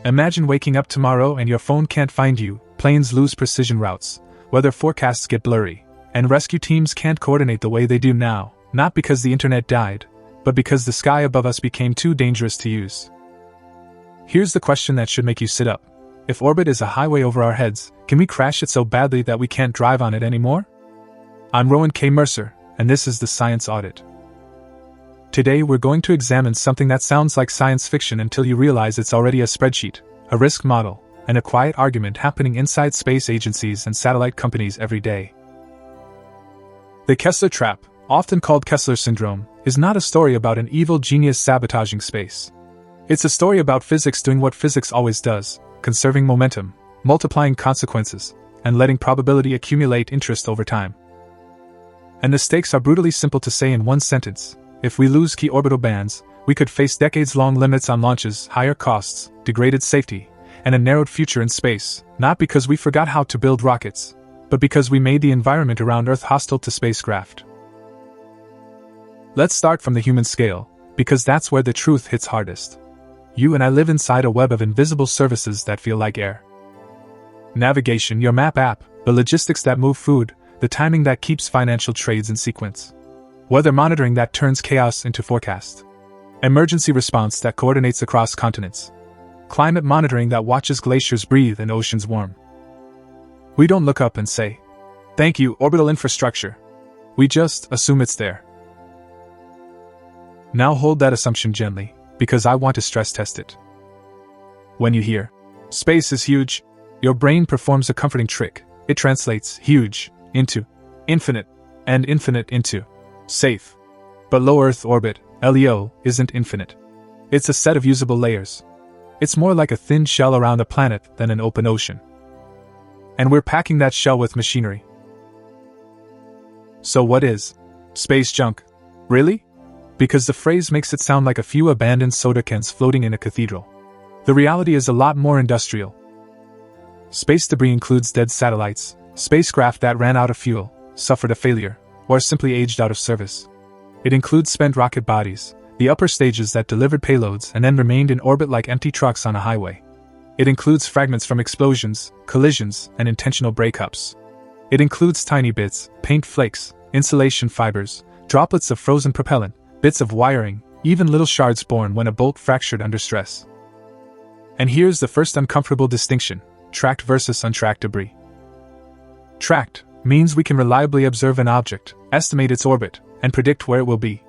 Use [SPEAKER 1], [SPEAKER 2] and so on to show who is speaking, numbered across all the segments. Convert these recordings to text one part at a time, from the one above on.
[SPEAKER 1] Imagine waking up tomorrow and your phone can't find you, planes lose precision routes, weather forecasts get blurry, and rescue teams can't coordinate the way they do now, not because the internet died, but because the sky above us became too dangerous to use. Here's the question that should make you sit up. If orbit is a highway over our heads, can we crash it so badly that we can't drive on it anymore? I'm Rowan K. Mercer, and this is the Science Audit. Today we're going to examine something that sounds like science fiction until you realize it's already a spreadsheet, a risk model, and a quiet argument happening inside space agencies and satellite companies every day. The Kessler trap, often called Kessler Syndrome, is not a story about an evil genius sabotaging space. It's a story about physics doing what physics always does, conserving momentum, multiplying consequences, and letting probability accumulate interest over time. And the stakes are brutally simple to say in one sentence. If we lose key orbital bands, we could face decades-long limits on launches, higher costs, degraded safety, and a narrowed future in space, not because we forgot how to build rockets, but because we made the environment around Earth hostile to spacecraft. Let's start from the human scale, because that's where the truth hits hardest. You and I live inside a web of invisible services that feel like air. Navigation, your map app, the logistics that move food, the timing that keeps financial trades in sequence. Weather monitoring that turns chaos into forecast. Emergency response that coordinates across continents. Climate monitoring that watches glaciers breathe and oceans warm. We don't look up and say, "Thank you, orbital infrastructure." We just assume it's there. Now hold that assumption gently, because I want to stress test it. When you hear, "Space is huge," your brain performs a comforting trick. It translates huge into infinite, and infinite into safe. But low Earth orbit, LEO, isn't infinite. It's a set of usable layers. It's more like a thin shell around a planet than an open ocean. And we're packing that shell with machinery. So what is space junk? Really? Because the phrase makes it sound like a few abandoned soda cans floating in a cathedral. The reality is a lot more industrial. Space debris includes dead satellites, spacecraft that ran out of fuel, suffered a failure, or simply aged out of service. It includes spent rocket bodies, the upper stages that delivered payloads and then remained in orbit like empty trucks on a highway. It includes fragments from explosions, collisions, and intentional breakups. It includes tiny bits, paint flakes, insulation fibers, droplets of frozen propellant, bits of wiring, even little shards born when a bolt fractured under stress. And here's the first uncomfortable distinction: tracked versus untracked debris. Tracked means we can reliably observe an object, estimate its orbit, and predict where it will be.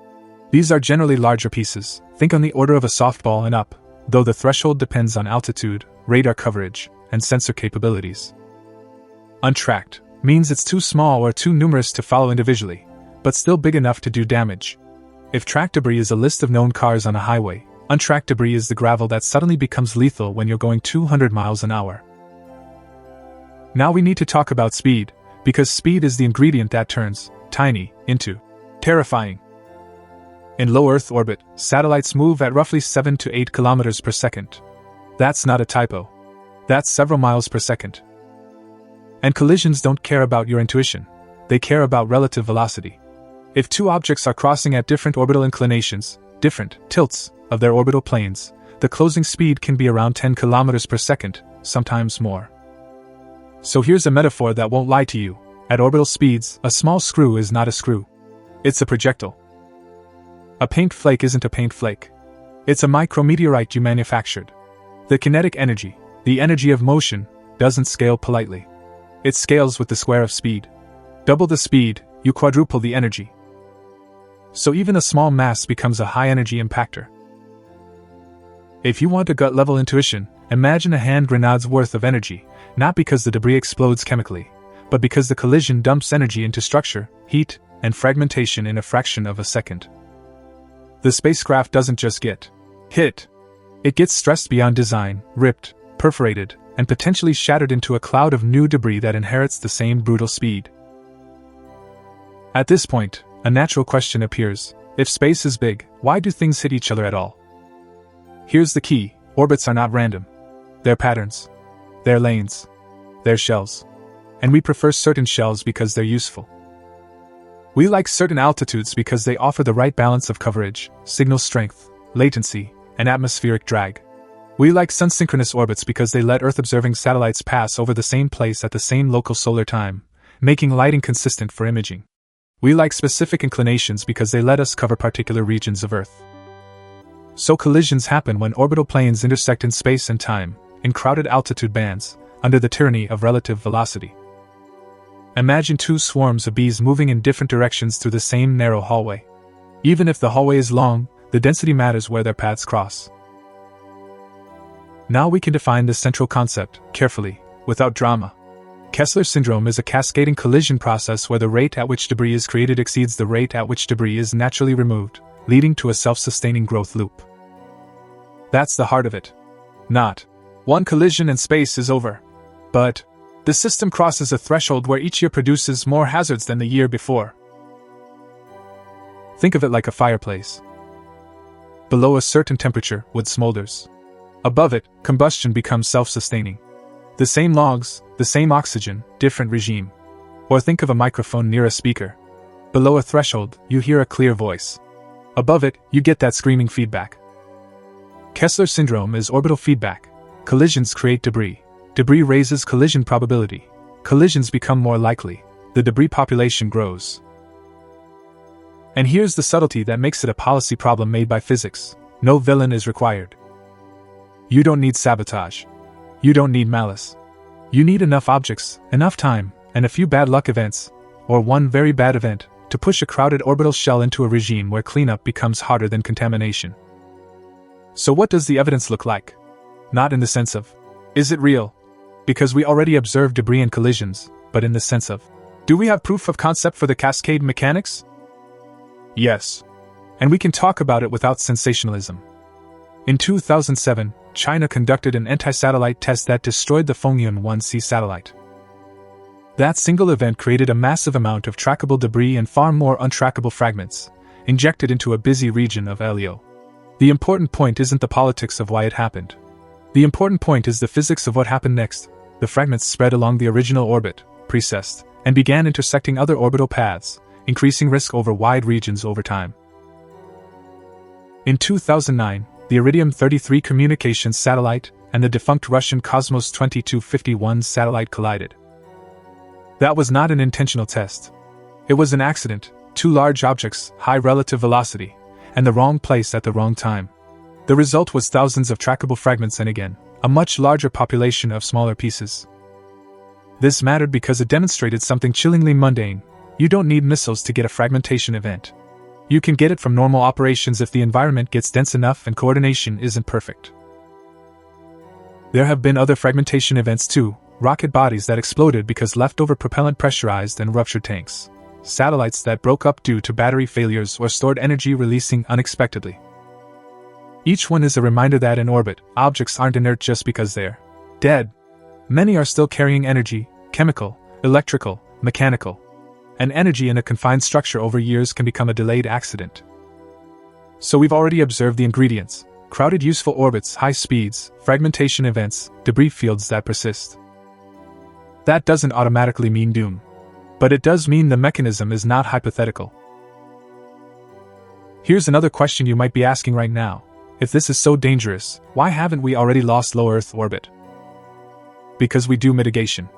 [SPEAKER 1] These are generally larger pieces, think on the order of a softball and up, though the threshold depends on altitude, radar coverage, and sensor capabilities. Untracked means it's too small or too numerous to follow individually, but still big enough to do damage. If tracked debris is a list of known cars on a highway, untracked debris is the gravel that suddenly becomes lethal when you're going 200 miles an hour. Now we need to talk about speed, because speed is the ingredient that turns tiny into terrifying. In low Earth orbit, satellites move at roughly 7 to 8 kilometers per second. That's not a typo. That's several miles per second. And collisions don't care about your intuition. They care about relative velocity. If two objects are crossing at different orbital inclinations, different tilts of their orbital planes, the closing speed can be around 10 kilometers per second, sometimes more. So here's a metaphor that won't lie to you. At orbital speeds, a small screw is not a screw. It's a projectile. A paint flake isn't a paint flake. It's a micrometeorite you manufactured. The kinetic energy, the energy of motion, doesn't scale politely. It scales with the square of speed. Double the speed, you quadruple the energy. So even a small mass becomes a high-energy impactor. If you want a gut-level intuition, imagine a hand grenade's worth of energy, not because the debris explodes chemically, but because the collision dumps energy into structure, heat, and fragmentation in a fraction of a second. The spacecraft doesn't just get hit. It gets stressed beyond design, ripped, perforated, and potentially shattered into a cloud of new debris that inherits the same brutal speed. At this point, a natural question appears: if space is big, why do things hit each other at all? Here's the key: orbits are not random. They're patterns. They're lanes. They're shells. And we prefer certain shells because they're useful. We like certain altitudes because they offer the right balance of coverage, signal strength, latency, and atmospheric drag. We like sun-synchronous orbits because they let Earth-observing satellites pass over the same place at the same local solar time, making lighting consistent for imaging. We like specific inclinations because they let us cover particular regions of Earth. So collisions happen when orbital planes intersect in space and time, in crowded altitude bands, under the tyranny of relative velocity. Imagine two swarms of bees moving in different directions through the same narrow hallway. Even if the hallway is long, the density matters where their paths cross. Now we can define this central concept, carefully, without drama. Kessler Syndrome is a cascading collision process where the rate at which debris is created exceeds the rate at which debris is naturally removed, leading to a self-sustaining growth loop. That's the heart of it. Not, one collision and space is over. But, the system crosses a threshold where each year produces more hazards than the year before. Think of it like a fireplace. Below a certain temperature, wood smolders. Above it, combustion becomes self-sustaining. The same logs, the same oxygen, different regime. Or think of a microphone near a speaker. Below a threshold, you hear a clear voice. Above it, you get that screaming feedback. Kessler Syndrome is orbital feedback. Collisions create debris. Debris raises collision probability. Collisions become more likely. The debris population grows. And here's the subtlety that makes it a policy problem made by physics. No villain is required. You don't need sabotage. You don't need malice. You need enough objects, enough time, and a few bad luck events, or one very bad event, to push a crowded orbital shell into a regime where cleanup becomes harder than contamination. So what does the evidence look like? Not in the sense of, is it real? Because we already observe debris and collisions, but in the sense of, do we have proof of concept for the cascade mechanics? Yes. And we can talk about it without sensationalism. In 2007, China conducted an anti-satellite test that destroyed the Fengyun 1C satellite. That single event created a massive amount of trackable debris and far more untrackable fragments, injected into a busy region of LEO. The important point isn't the politics of why it happened. The important point is the physics of what happened next. The fragments spread along the original orbit, precessed, and began intersecting other orbital paths, increasing risk over wide regions over time. In 2009, the Iridium 33 communications satellite and the defunct Russian Cosmos 2251 satellite collided. That was not an intentional test. It was an accident, two large objects, high relative velocity, and the wrong place at the wrong time. The result was thousands of trackable fragments and again, a much larger population of smaller pieces. This mattered because it demonstrated something chillingly mundane. You don't need missiles to get a fragmentation event. You can get it from normal operations if the environment gets dense enough and coordination isn't perfect. There have been other fragmentation events too, rocket bodies that exploded because leftover propellant pressurized and ruptured tanks, satellites that broke up due to battery failures or stored energy releasing unexpectedly. Each one is a reminder that in orbit, objects aren't inert just because they're dead. Many are still carrying energy, chemical, electrical, mechanical. And energy in a confined structure over years can become a delayed accident. So we've already observed the ingredients: crowded useful orbits, high speeds, fragmentation events, debris fields that persist. That doesn't automatically mean doom. But it does mean the mechanism is not hypothetical. Here's another question you might be asking right now. If this is so dangerous, why haven't we already lost low Earth orbit? Because we do mitigation.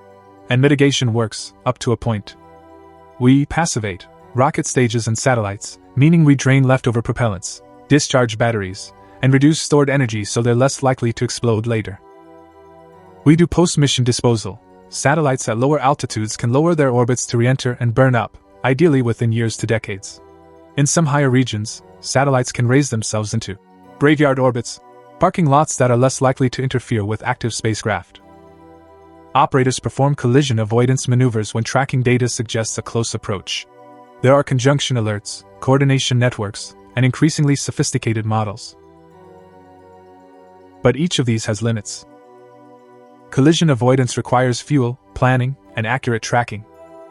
[SPEAKER 1] And mitigation works, up to a point. We passivate rocket stages and satellites, meaning we drain leftover propellants, discharge batteries, and reduce stored energy so they're less likely to explode later. We do post-mission disposal. Satellites at lower altitudes can lower their orbits to re-enter and burn up, ideally within years to decades. In some higher regions, satellites can raise themselves into graveyard orbits, parking lots that are less likely to interfere with active spacecraft. Operators perform collision avoidance maneuvers when tracking data suggests a close approach. There are conjunction alerts, coordination networks, and increasingly sophisticated models. But each of these has limits. Collision avoidance requires fuel, planning, and accurate tracking.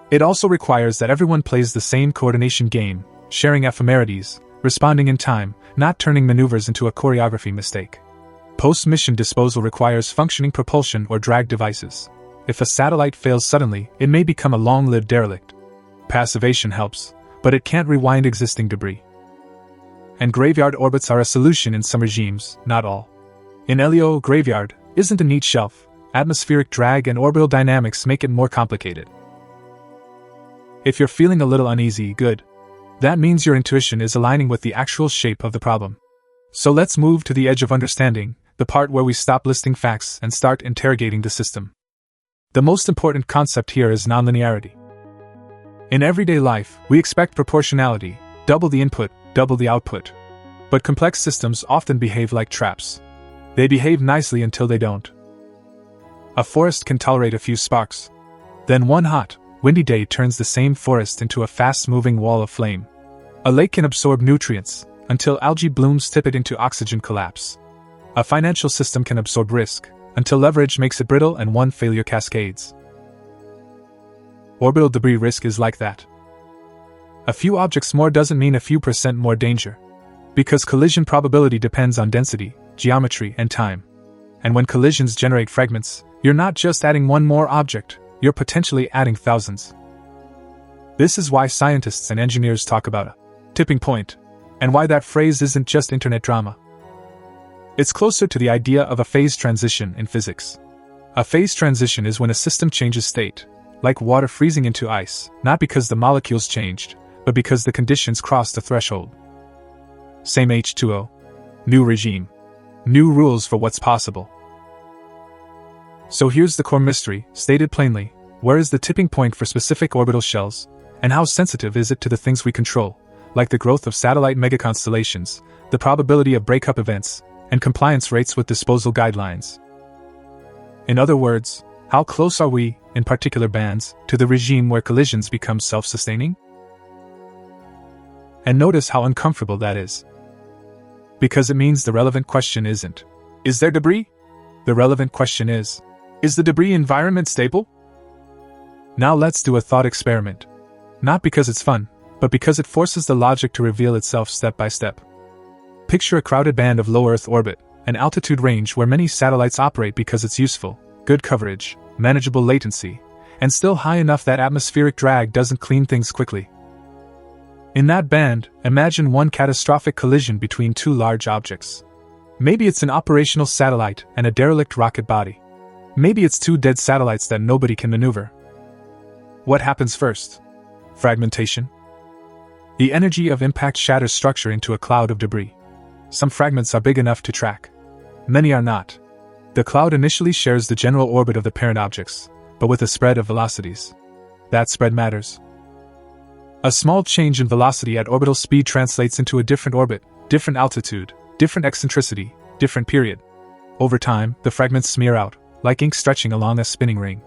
[SPEAKER 1] It also requires that everyone plays the same coordination game, sharing ephemerides, responding in time, not turning maneuvers into a choreography mistake. Post-mission disposal requires functioning propulsion or drag devices. If a satellite fails suddenly, it may become a long-lived derelict. Passivation helps, but it can't rewind existing debris. And graveyard orbits are a solution in some regimes, not all. In LEO graveyard isn't a neat shelf. Atmospheric drag and orbital dynamics make it more complicated. If you're feeling a little uneasy, good. That means your intuition is aligning with the actual shape of the problem. So let's move to the edge of understanding, the part where we stop listing facts and start interrogating the system. The most important concept here is nonlinearity. In everyday life, we expect proportionality, double the input, double the output. But complex systems often behave like traps. They behave nicely until they don't. A forest can tolerate a few sparks. Then one hot, windy day turns the same forest into a fast-moving wall of flame. A lake can absorb nutrients, until algae blooms tip it into oxygen collapse. A financial system can absorb risk, until leverage makes it brittle and one failure cascades. Orbital debris risk is like that. A few objects more doesn't mean a few % more danger. Because collision probability depends on density, geometry, and time. And when collisions generate fragments, you're not just adding one more object, you're potentially adding thousands. This is why scientists and engineers talk about a tipping point, and why that phrase isn't just internet drama. It's closer to the idea of a phase transition in physics. A phase transition is when a system changes state, like water freezing into ice, not because the molecules changed, but because the conditions crossed a threshold. Same H2O. New regime. New rules for what's possible. So here's the core mystery, stated plainly: where is the tipping point for specific orbital shells, and how sensitive is it to the things we control, like the growth of satellite megaconstellations, the probability of breakup events, and compliance rates with disposal guidelines? In other words, how close are we, in particular bands, to the regime where collisions become self-sustaining? And notice how uncomfortable that is. Because it means the relevant question isn't, is there debris? The relevant question is the debris environment stable? Now let's do a thought experiment. Not because it's fun, but because it forces the logic to reveal itself step by step. Picture a crowded band of low Earth orbit, an altitude range where many satellites operate because it's useful, good coverage, manageable latency, and still high enough that atmospheric drag doesn't clean things quickly. In that band, imagine one catastrophic collision between two large objects. Maybe it's an operational satellite and a derelict rocket body. Maybe it's two dead satellites that nobody can maneuver. What happens first? Fragmentation. The energy of impact shatters structure into a cloud of debris. Some fragments are big enough to track. Many are not. The cloud initially shares the general orbit of the parent objects, but with a spread of velocities. That spread matters. A small change in velocity at orbital speed translates into a different orbit, different altitude, different eccentricity, different period. Over time, the fragments smear out, like ink stretching along a spinning ring.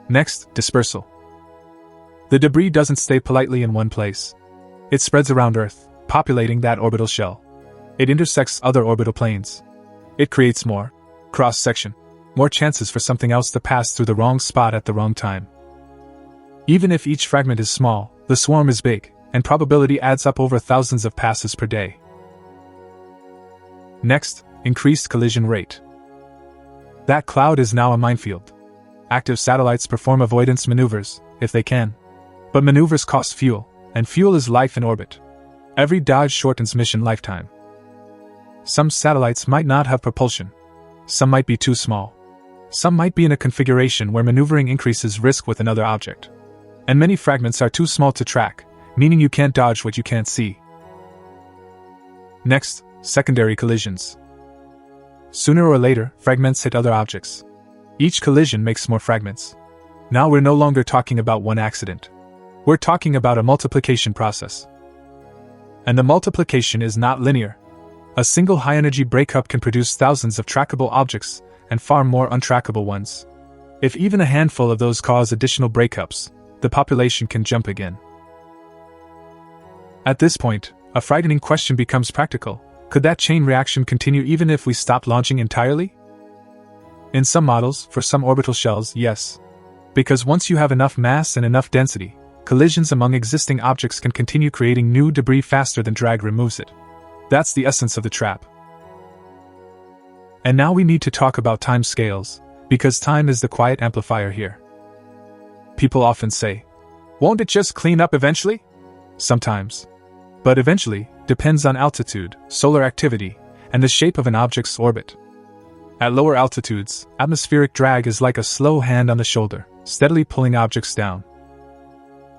[SPEAKER 1] Next, dispersal. The debris doesn't stay politely in one place. It spreads around Earth, populating that orbital shell. It intersects other orbital planes. It creates more cross-section, more chances for something else to pass through the wrong spot at the wrong time. Even if each fragment is small, the swarm is big, and probability adds up over thousands of passes per day. Next, increased collision rate. That cloud is now a minefield. Active satellites perform avoidance maneuvers, if they can. But maneuvers cost fuel, and fuel is life in orbit. Every dodge shortens mission lifetime. Some satellites might not have propulsion. Some might be too small. Some might be in a configuration where maneuvering increases risk with another object. And many fragments are too small to track, meaning you can't dodge what you can't see. Next, secondary collisions. Sooner or later, fragments hit other objects. Each collision makes more fragments. Now we're no longer talking about one accident. We're talking about a multiplication process. And the multiplication is not linear. A single high-energy breakup can produce thousands of trackable objects, and far more untrackable ones. If even a handful of those cause additional breakups, the population can jump again. At this point, a frightening question becomes practical. Could that chain reaction continue even if we stopped launching entirely? In some models, for some orbital shells, yes. Because once you have enough mass and enough density, collisions among existing objects can continue creating new debris faster than drag removes it. That's the essence of the trap. And now we need to talk about time scales, because time is the quiet amplifier here. People often say, won't it just clean up eventually? Sometimes. But eventually depends on altitude, solar activity, and the shape of an object's orbit. At lower altitudes, atmospheric drag is like a slow hand on the shoulder, steadily pulling objects down.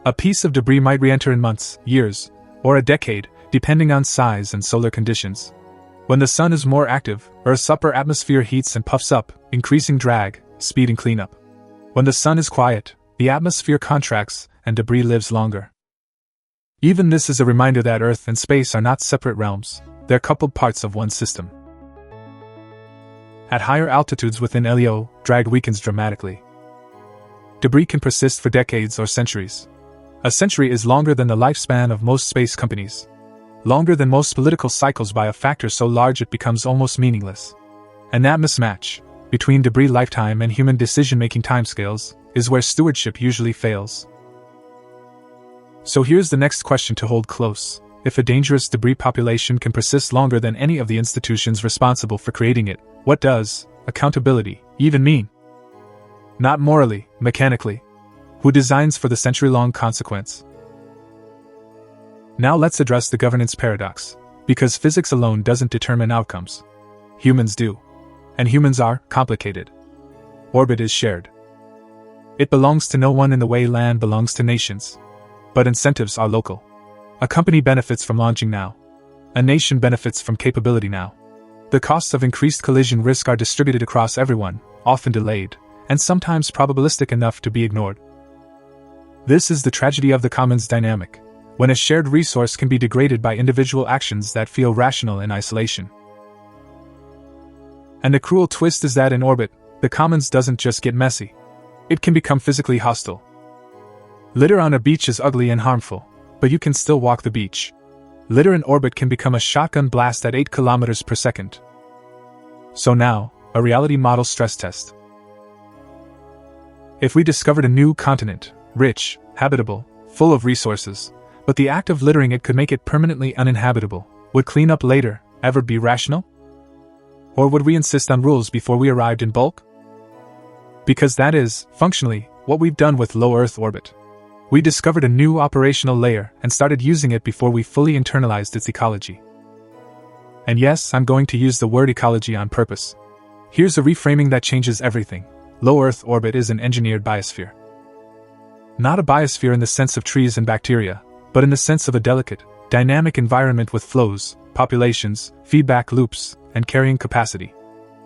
[SPEAKER 1] A piece of debris might re-enter in months, years, or a decade, depending on size and solar conditions. When the sun is more active, Earth's upper atmosphere heats and puffs up, increasing drag, speed and cleanup. When the sun is quiet, the atmosphere contracts and debris lives longer. Even this is a reminder that Earth and space are not separate realms, they're coupled parts of one system. At higher altitudes within LEO, drag weakens dramatically. Debris can persist for decades or centuries. A century is longer than the lifespan of most space companies. Longer than most political cycles by a factor so large it becomes almost meaningless. And that mismatch, between debris lifetime and human decision-making timescales, is where stewardship usually fails. So here's the next question to hold close. If a dangerous debris population can persist longer than any of the institutions responsible for creating it, what does accountability even mean? Not morally, mechanically. Who designs for the century-long consequence? Now let's address the governance paradox, because physics alone doesn't determine outcomes. Humans do. And humans are complicated. Orbit is shared. It belongs to no one in the way land belongs to nations. But incentives are local. A company benefits from launching now. A nation benefits from capability now. The costs of increased collision risk are distributed across everyone, often delayed, and sometimes probabilistic enough to be ignored. This is the tragedy of the commons dynamic, when a shared resource can be degraded by individual actions that feel rational in isolation. And the cruel twist is that in orbit, the commons doesn't just get messy. It can become physically hostile. Litter on a beach is ugly and harmful, but you can still walk the beach. Litter in orbit can become a shotgun blast at 8 kilometers per second. So now, a reality model stress test. If we discovered a new continent, rich, habitable, full of resources, but the act of littering it could make it permanently uninhabitable, would cleanup later ever be rational? Or would we insist on rules before we arrived in bulk? Because that is, functionally, what we've done with low Earth orbit. We discovered a new operational layer and started using it before we fully internalized its ecology. And yes, I'm going to use the word ecology on purpose. Here's a reframing that changes everything. Low Earth orbit is an engineered biosphere. Not a biosphere in the sense of trees and bacteria, but in the sense of a delicate, dynamic environment with flows, populations, feedback loops, and carrying capacity.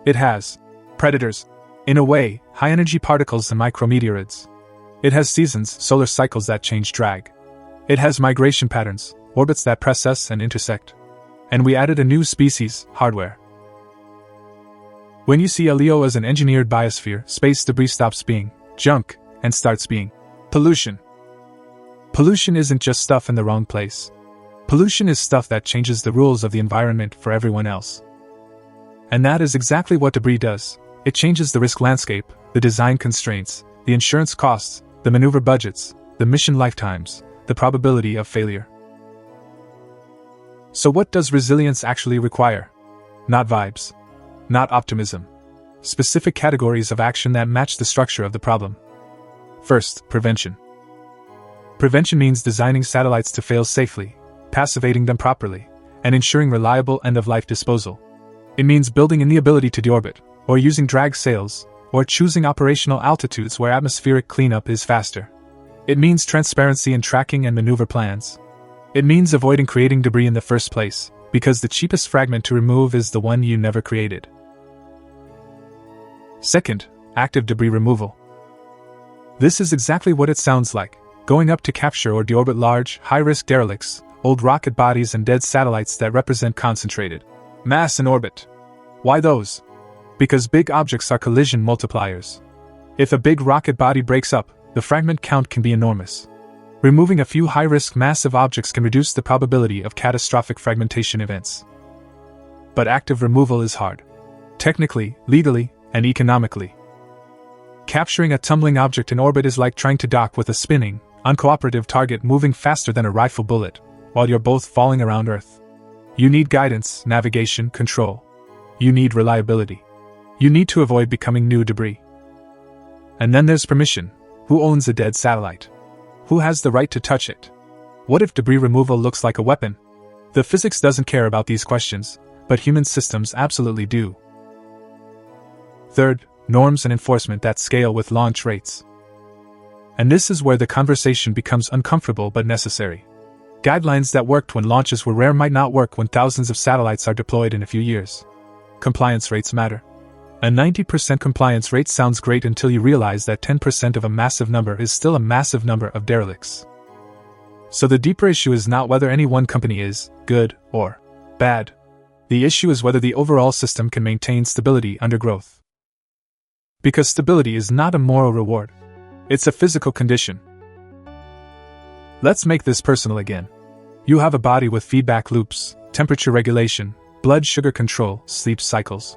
[SPEAKER 1] It has predators, in a way, high-energy particles and micrometeorids. It has seasons, solar cycles that change drag. It has migration patterns, orbits that press us and intersect. And we added a new species, hardware. When you see LEO as an engineered biosphere, space debris stops being junk and starts being pollution. Pollution isn't just stuff in the wrong place. Pollution is stuff that changes the rules of the environment for everyone else. And that is exactly what debris does. It changes the risk landscape, the design constraints, the insurance costs, the maneuver budgets, the mission lifetimes, the probability of failure. So what does resilience actually require? Not vibes. Not optimism. Specific categories of action that match the structure of the problem. First, prevention. Prevention means designing satellites to fail safely, passivating them properly, and ensuring reliable end-of-life disposal. It means building in the ability to deorbit, or using drag sails, or choosing operational altitudes where atmospheric cleanup is faster. It means transparency in tracking and maneuver plans. It means avoiding creating debris in the first place, because the cheapest fragment to remove is the one you never created. Second, active debris removal. This is exactly what it sounds like, going up to capture or deorbit large, high-risk derelicts, old rocket bodies and dead satellites that represent concentrated mass in orbit. Why those? Because big objects are collision multipliers. If a big rocket body breaks up, the fragment count can be enormous. Removing a few high-risk massive objects can reduce the probability of catastrophic fragmentation events. But active removal is hard. Technically, legally, and economically. Capturing a tumbling object in orbit is like trying to dock with a spinning, uncooperative target moving faster than a rifle bullet, while you're both falling around Earth. You need guidance, navigation, control. You need reliability. You need to avoid becoming new debris. And then there's permission. Who owns a dead satellite? Who has the right to touch it? What if debris removal looks like a weapon? The physics doesn't care about these questions. but human systems absolutely do. Third, norms and enforcement that scale with launch rates. And this is where the conversation becomes uncomfortable but necessary. Guidelines that worked when launches were rare might not work when thousands of satellites are deployed in a few years. Compliance rates matter. A 90% compliance rate sounds great until you realize that 10% of a massive number is still a massive number of derelicts. So the deeper issue is not whether any one company is good or bad. The issue is whether the overall system can maintain stability under growth. Because stability is not a moral reward. It's a physical condition. Let's make this personal again. You have a body with feedback loops, temperature regulation, blood sugar control, sleep cycles.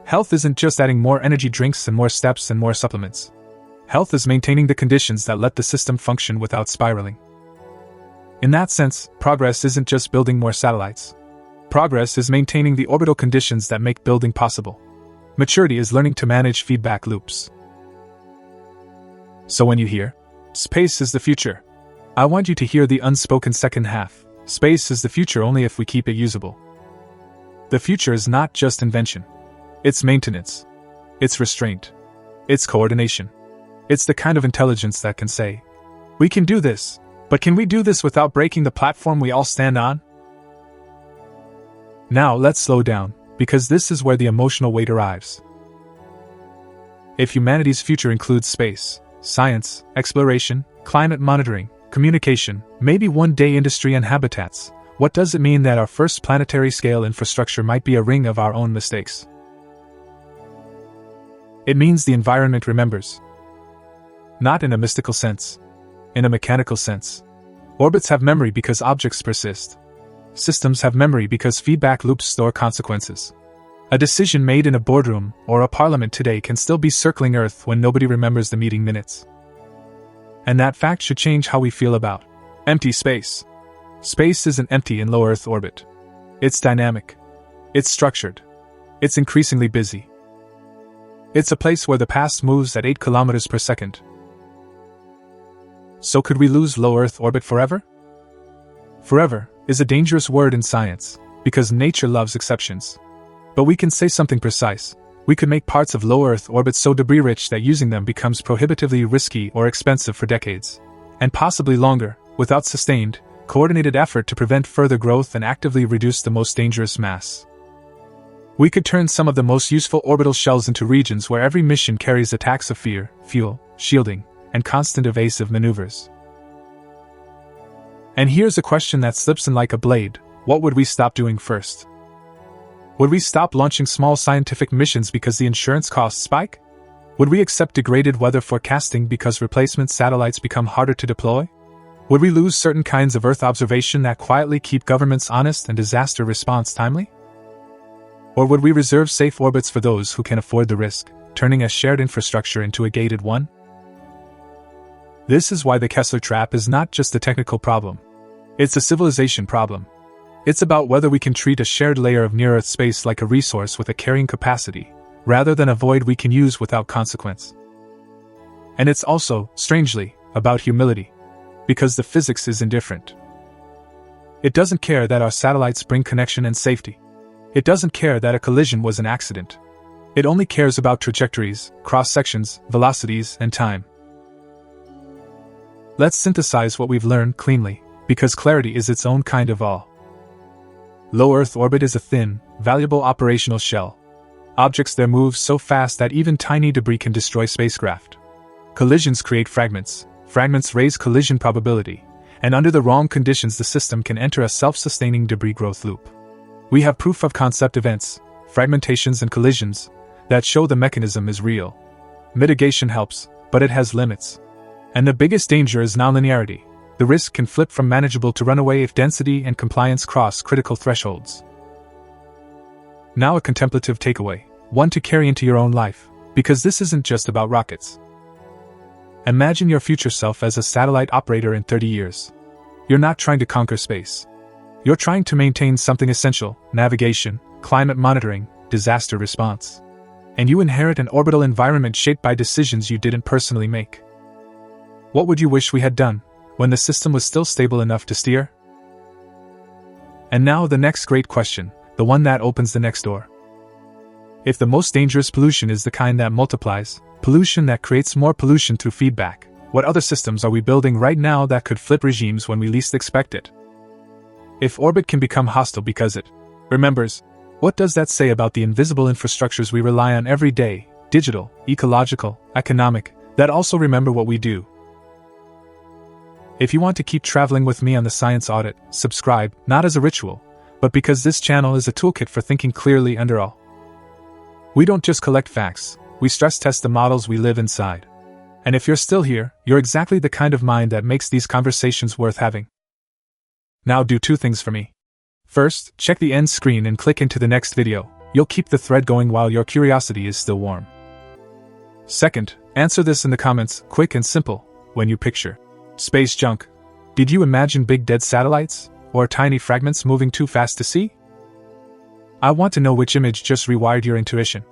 [SPEAKER 1] Health isn't just adding more energy drinks and more steps and more supplements. Health is maintaining the conditions that let the system function without spiraling. In that sense, progress isn't just building more satellites. Progress is maintaining the orbital conditions that make building possible. Maturity is learning to manage feedback loops. So when you hear, space is the future, I want you to hear the unspoken second half. Space is the future only if we keep it usable. The future is not just invention. It's maintenance. It's restraint. It's coordination. It's the kind of intelligence that can say, we can do this, but can we do this without breaking the platform we all stand on? Now let's slow down, because this is where the emotional weight arrives. If humanity's future includes space, science, exploration, climate monitoring, communication, maybe one day industry and habitats, what does it mean that our first planetary scale infrastructure might be a ring of our own mistakes? It means the environment remembers. Not in a mystical sense. In a mechanical sense. Orbits have memory because objects persist. Systems have memory because feedback loops store consequences. A decision made in a boardroom or a parliament today can still be circling Earth when nobody remembers the meeting minutes. And that fact should change how we feel about empty space. Space isn't empty in low Earth orbit. It's dynamic. It's structured. It's increasingly busy. It's a place where the past moves at 8 kilometers per second. So could we lose low Earth orbit forever? Forever is a dangerous word in science, because nature loves exceptions. But we can say something precise. We could make parts of low Earth orbit so debris-rich that using them becomes prohibitively risky or expensive for decades, and possibly longer, without sustained, coordinated effort to prevent further growth and actively reduce the most dangerous mass. We could turn some of the most useful orbital shells into regions where every mission carries attacks of fear, fuel, shielding, and constant evasive maneuvers. And here's a question that slips in like a blade: what would we stop doing first? Would we stop launching small scientific missions because the insurance costs spike? Would we accept degraded weather forecasting because replacement satellites become harder to deploy? Would we lose certain kinds of Earth observation that quietly keep governments honest and disaster response timely? Or would we reserve safe orbits for those who can afford the risk, turning a shared infrastructure into a gated one? This is why the Kessler trap is not just a technical problem. It's a civilization problem. It's about whether we can treat a shared layer of near-Earth space like a resource with a carrying capacity, rather than a void we can use without consequence. And it's also, strangely, about humility. Because the physics is indifferent. It doesn't care that our satellites bring connection and safety. It doesn't care that a collision was an accident. It only cares about trajectories, cross-sections, velocities, and time. Let's synthesize what we've learned cleanly, because clarity is its own kind of awe. Low Earth orbit is a thin, valuable operational shell. Objects there move so fast that even tiny debris can destroy spacecraft. Collisions create fragments. Fragments raise collision probability, and under the wrong conditions the system can enter a self-sustaining debris growth loop. We have proof of concept events, fragmentations and collisions, that show the mechanism is real. Mitigation helps, but it has limits. And the biggest danger is nonlinearity. The risk can flip from manageable to runaway if density and compliance cross critical thresholds. Now a contemplative takeaway, one to carry into your own life, because this isn't just about rockets. Imagine your future self as a satellite operator in 30 years. You're not trying to conquer space. You're trying to maintain something essential: navigation, climate monitoring, disaster response. And you inherit an orbital environment shaped by decisions you didn't personally make. What would you wish we had done, when the system was still stable enough to steer? And now the next great question, the one that opens the next door. If the most dangerous pollution is the kind that multiplies, pollution that creates more pollution through feedback, what other systems are we building right now that could flip regimes when we least expect it? If orbit can become hostile because it remembers, what does that say about the invisible infrastructures we rely on every day, digital, ecological, economic, that also remember what we do? If you want to keep traveling with me on the Science Audit, subscribe, not as a ritual, but because this channel is a toolkit for thinking clearly under all. We don't just collect facts, we stress test the models we live inside. And if you're still here, you're exactly the kind of mind that makes these conversations worth having. Now do two things for me. First, check the end screen and click into the next video. You'll keep the thread going while your curiosity is still warm. Second, answer this in the comments, quick and simple. When you picture space junk, did you imagine big dead satellites, or tiny fragments moving too fast to see? I want to know which image just rewired your intuition.